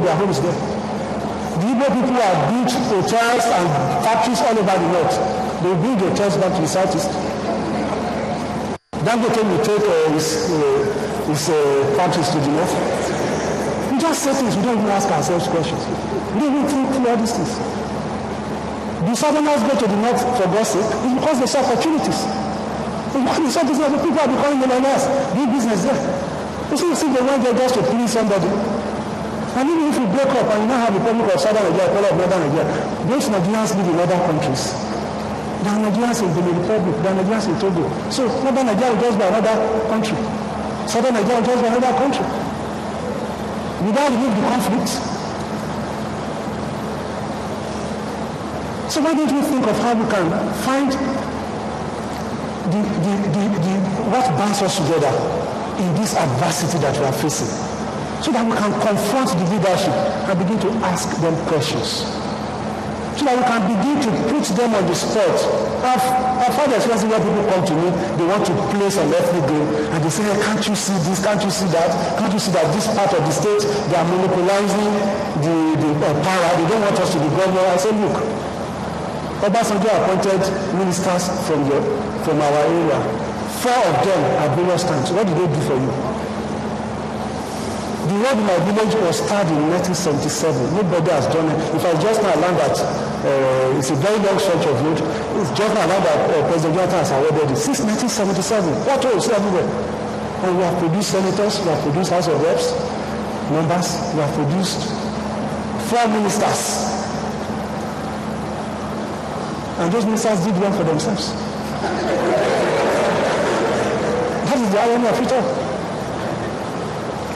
made their homes there. The Igbo people have built hotels and factories all over the north. They build hotels back to the southeast. Dangote will take his factories to the north. We just say things, we don't even ask ourselves questions. We don't even think through all these things. The southerners go to the north for God's sake, it's because they saw opportunities. They saw business, people are becoming millionaires, doing business there. You see, they went there just to please somebody. And even if you break up and you don't have the public of Southern Nigeria, of Northern Nigeria, those Nigerians live in other countries. There are Nigerians in the Republic, there are Nigerians in Togo. So Northern Nigeria will just be another country. Southern Nigeria will just be another country. Without remove the conflict. So why don't we think of how we can find what binds us together in this adversity that we are facing, so that we can confront the leadership and begin to ask them questions, so that we can begin to put them on the spot. I've had experiences where people come to me, they want to play some ethnic game, and they say, hey, can't you see this, can't you see that, can't you see that this part of the state, they are monopolizing the power, they don't want us to be governor. I say, look, Obasanjo appointed ministers from our area. 4 of them at various times. What did they do for you? The road in my village was started in 1977. Nobody has done it. If I just now learned that it's a very long stretch of road, it's just now learned that President Jonathan has awarded it since 1977. What else everywhere? And we have produced senators, we have produced House of Reps members, we have produced 4 ministers. And those ministers did well for themselves. That is the irony of it all.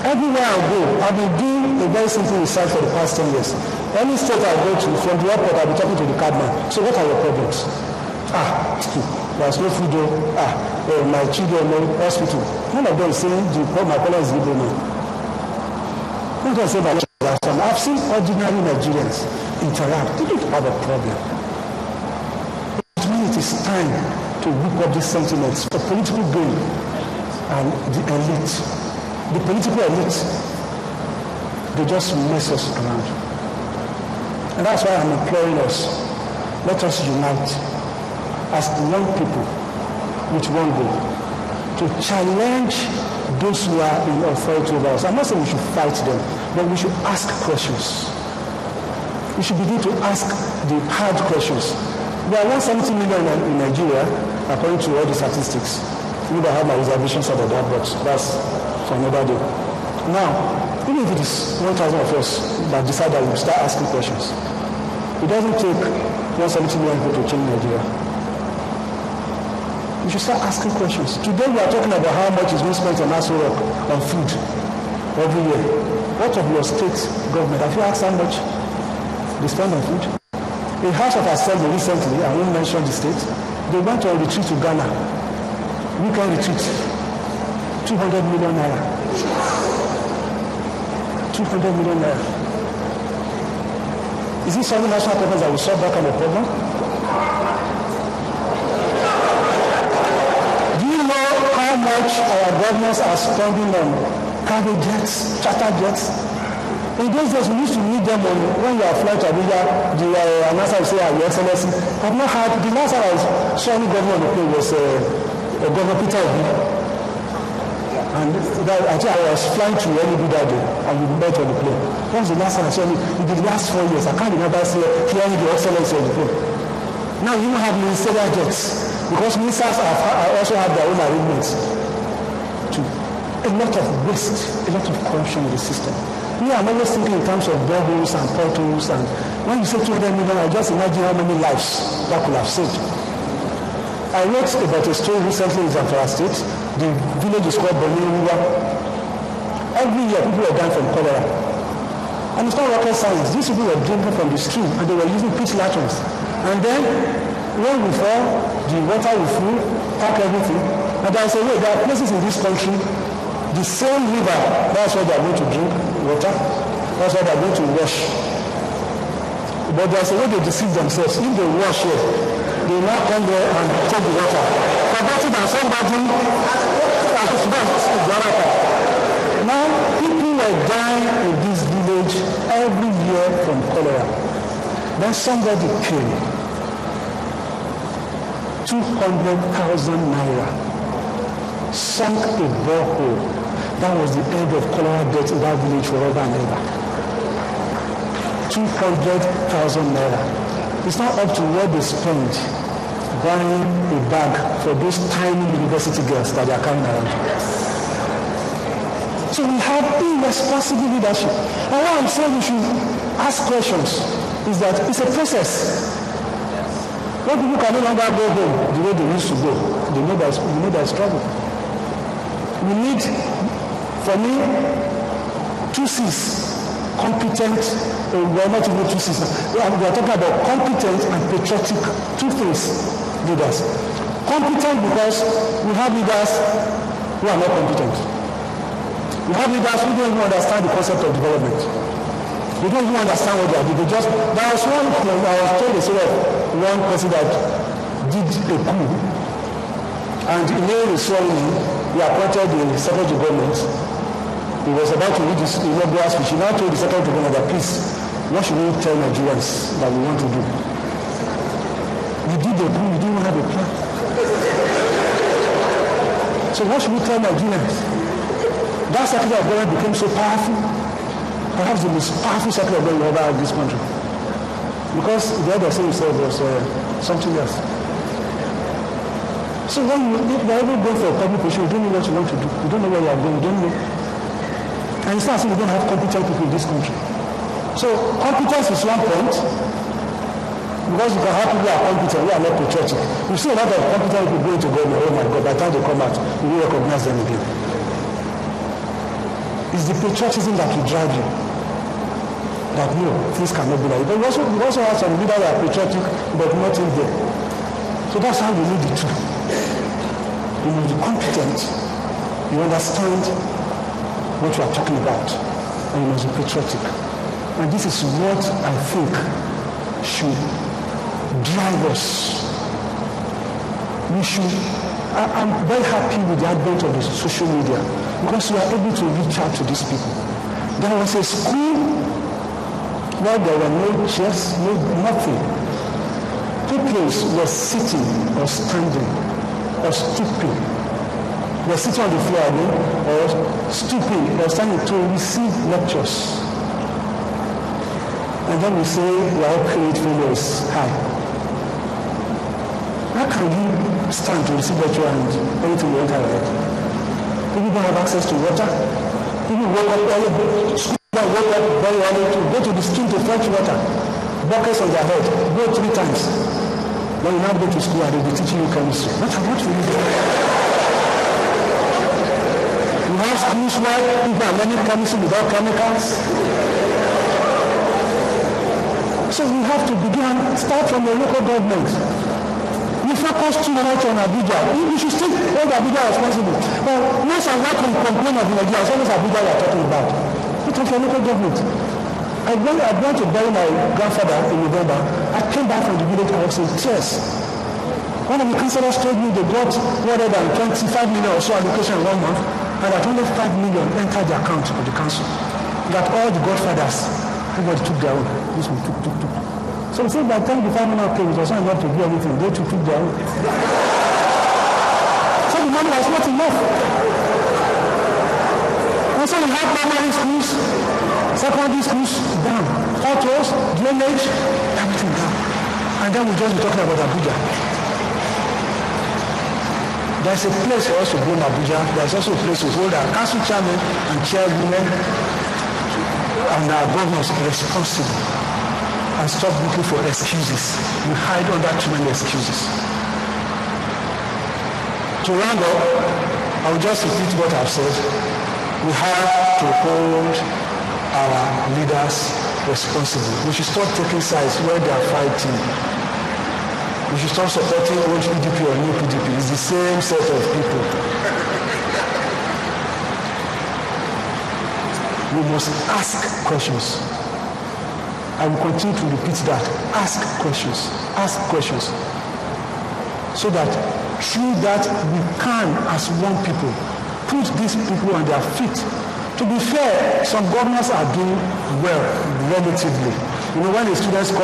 Everywhere I go, I've been doing a very simple research for the past 10 years. Any state I go to, from the airport, I'll be talking to the cabman. So what are your problems? There's no food, my children, no hospital. None of them saying my problem is Igbo now. None of them say my children. I've seen ordinary Nigerians interact. They don't have a problem. It is time to whip up these sentiments for political gain. And the elite, the political elite, they just mess us around. And that's why I'm imploring us, let us unite as one people with one goal, to challenge those who are in authority over us. I'm not saying we should fight them, but we should ask questions. We should begin to ask the hard questions. There are 170 million in Nigeria, according to all the statistics. You don't have my reservations about that, but that's for another day. Now, even if it is 1,000 of us that decide that we'll start asking questions, it doesn't take 170 million people to change Nigeria. We should start asking questions. Today we are talking about how much is being spent on Aso Rock on food every year. What of your state government? Have you asked how much they spend on food? The House of Assembly recently, I won't mention the state, they went on retreat to Ghana. Weekend retreat. 200 million naira. 200 million naira. Is this something national government that will solve that kind of problem? Do you know how much our governments are spending on cargo jets, charter jets? In those days, we used to meet them when you are flying to Abuja, the announcer will say, Your Excellency. I've not had, the last time I saw any governor on the plane was Governor Peter Obi. And I think I was flying to Enugu that day, and we met on the plane. That was the last time I saw him. In the last 4 years, I can't remember hearing the Excellency on the plane. Now, you don't have ministerial jets, because ministers also have their own arrangements. A lot of waste, a lot of corruption in the system. Me, I'm always thinking in terms of boreholes and potholes, and when you say 200 million, I just imagine how many lives that could have saved. I wrote about a story recently in Zamfara State. The village is called Boniruwa. Every year, people were dying from cholera. And it's not rocket science. These people were drinking from the stream, and they were using pitch lanterns. And then, when we fall, the water will flow, pack everything. And I say, wait, there are places in this country, the same river, that's where they are going to drink water, that's why they are going to wash. But there's a way they deceive themselves. If they wash here, they now come there and take the water. Forgetting that somebody has spent the water. Now, people were dying in these villages stage every year from cholera. Then somebody came, 200,000 naira, sunk a borehole. That was the end of cholera death in that village forever and ever. 200,000 naira. It's not up to what they spend buying a bag for those tiny university girls that they are carrying around. So we have irresponsible leadership. And what I'm saying we should ask questions is that it's a process. When people can no longer go home the way they used to go, they know there's trouble. We need, for me, 2 C's. Competent, well, not even 2 C's. We are talking about competent and patriotic, 2 things, leaders. Competent because we have leaders who are not competent. We have leaders who don't even understand the concept of development. They don't even understand what they are doing. There was one, I was told the story of one person that did a coup, and in the ceremony, he appointed the secretary of government. He was about to read his inaugural speech. He now told the secretary of government that, please, what should we tell Nigerians that we want to do? We did the coup, we didn't even have a plan. So what should we tell Nigerians? That secretary of government became so powerful, perhaps the most powerful secretary of government ever had in this country. Because the other thing he said was something else. So when you're ever going for a public position, you don't know what you want to do. You don't know where you are going, you don't know. And it's not as if we don't have competent people in this country. So competence is one point, because you can have people who are competent, who are not patriotic. You see a lot of competent people going to government, oh my God, by the time they come out, you will recognize them again. It's the patriotism that will drive you. That no, things cannot be like that. But we also have some leaders that are patriotic, but not in there. So that's how we need the two. You must be competent. You understand what you are talking about, and you must be patriotic. And this is what I think should drive us. I'm very happy with the advent of the social media, because we are able to reach out to these people. There was a school where there were no chairs, nothing. Pupils were sitting or standing or stooping. They're sitting on the floor or stooping or standing to receive lectures. And then we say, we are all create failures. Hi. How can you stand to receive lecture and anything you enter your head? People don't have access to water. People walk up early, school walk up very early to go to the stream to fetch water. Buckets on their head, go 3 times. When you now go to school and they'll be teaching you chemistry. What will you do? You have schools where people are learning chemistry without chemicals. So we have to start from the local government. We focus too much on Abuja. We should still hold Abuja responsible. But most of what we complain of in Nigeria is always Abuja we are talking about. We talk for local government. I went to bury my grandfather in November. I came back from the village, I was in tears. One of the councillors told me they got more than 25 million or so allocation in 1 month, and that only 5 million entered the account of the council. That all the godfathers, everybody took their own. This one took. So we said by the time the 5 million came, it was not enough to do anything. They took their own. So the money was not enough. And so we have primary schools, secondary schools down, autos, drainage, everything down. And then we just be talking about Abuja. There's a place for us to go in Abuja. There's also a place to hold our council chairman and chairwomen and our governors responsible and stop looking for excuses. We hide under too many excuses. To round up, I will just repeat what I've said. We have to hold our leaders responsible. We should stop taking sides where they are fighting. We should stop supporting old PDP or new PDP. It's the same set of people. We must ask questions. I will continue to repeat that. Ask questions. Ask questions. So that through that we can, as one people, put these people on their feet To be fair, some governors are doing well relatively. You know, when the students call